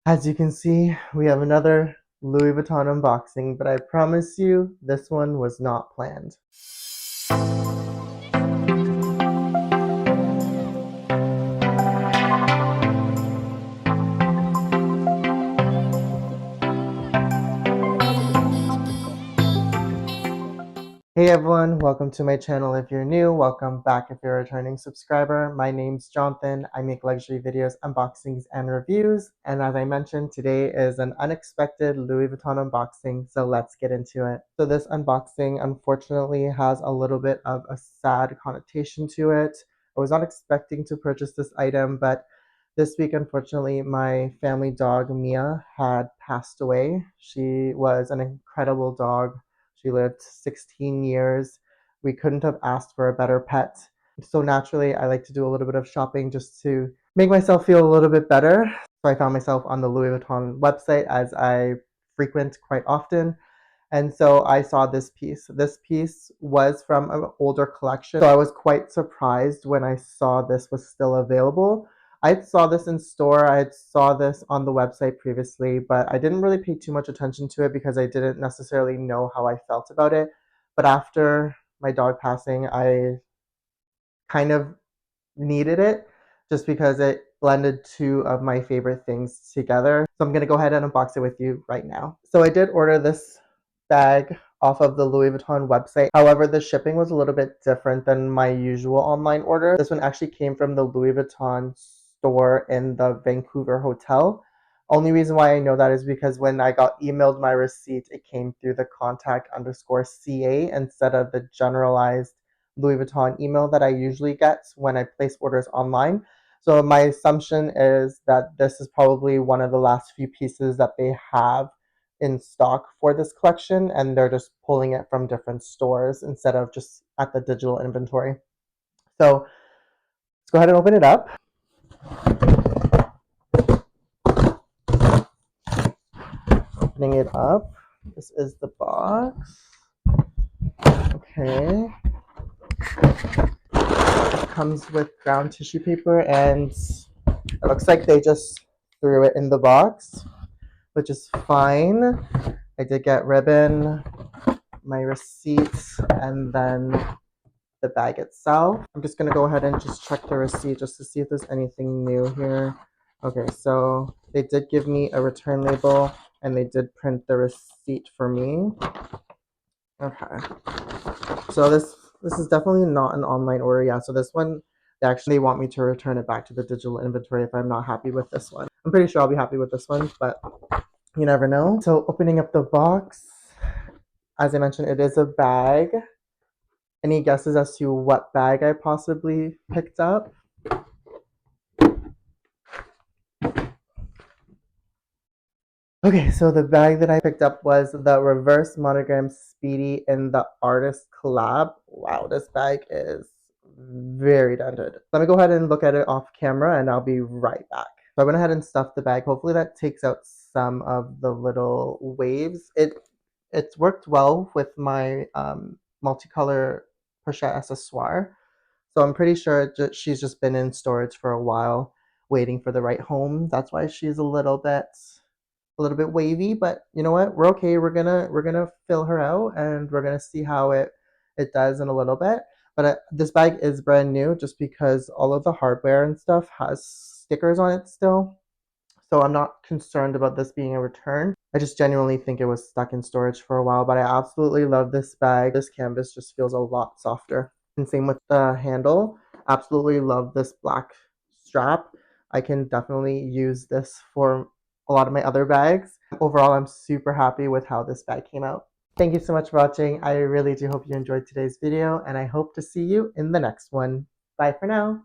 As you can see, we have another Louis Vuitton unboxing, but I promise you, this one was not planned. Hey everyone, welcome to my channel if you're new, welcome back if you're a returning subscriber. My name's Jonathan, I make luxury videos, unboxings, and reviews, and as I mentioned, today is an unexpected Louis Vuitton unboxing, so let's get into it. So this unboxing unfortunately has a little bit of a sad connotation to it. I was not expecting to purchase this item, but this week, unfortunately, my family dog Mia had passed away. She was an incredible dog. She lived 16 years. We couldn't have asked for a better pet. So naturally, I like to do a little bit of shopping just to make myself feel a little bit better. So I found myself on the Louis Vuitton website as I frequent quite often. And so I saw this piece. This piece was from an older collection. So I was quite surprised when I saw this was still available. I saw this in store. I saw this on the website previously, but I didn't really pay too much attention to it because I didn't necessarily know how I felt about it. But after my dog passing, I kind of needed it just because it blended two of my favorite things together. So I'm going to go ahead and unbox it with you right now. So I did order this bag off of the Louis Vuitton website. However, the shipping was a little bit different than my usual online order. This one actually came from the Louis Vuitton store in the Vancouver hotel. Only reason why I know that is because when I got emailed my receipt, it came through the contact_CA instead of the generalized Louis Vuitton email that I usually get when I place orders online. So my assumption is that this is probably one of the last few pieces that they have in stock for this collection, and they're just pulling it from different stores instead of just at the digital inventory. So let's go ahead and open it up. Opening it up. This is the box. Okay. It comes with brown tissue paper, and it looks like they just threw it in the box, which is fine. I did get ribbon, my receipts, and then the bag itself. I'm just gonna go ahead and just check the receipt just to see if there's anything new here. Okay, so they did give me a return label and they did print the receipt for me. Okay, so this is definitely not an online order. Yeah, so this one they actually want me to return it back to the digital inventory if I'm not happy with this one. I'm pretty sure I'll be happy with this one, but you never know. So opening up the box, as I mentioned, it is a bag. Any guesses as to what bag I possibly picked up? Okay, so the bag that I picked up was the reverse monogram Speedy in the artist collab. Wow, this bag is very dented. Let me go ahead and look at it off camera and I'll be right back. So I went ahead and stuffed the bag. Hopefully that takes out some of the little waves. It's worked well with my multicolor pochette accessoire. So I'm pretty sure she's just been in storage for a while, waiting for the right home. That's why she's a little bit wavy, but you know what? We're okay. We're gonna fill her out, and we're gonna see how it does in a little bit. But this bag is brand new, just because all of the hardware and stuff has stickers on it still. So I'm not concerned about this being a return. I just genuinely think it was stuck in storage for a while, but I absolutely love this bag. This canvas just feels a lot softer. And same with the handle. Absolutely love this black strap. I can definitely use this for a lot of my other bags. Overall, I'm super happy with how this bag came out. Thank you so much for watching. I really do hope you enjoyed today's video, and I hope to see you in the next one. Bye for now.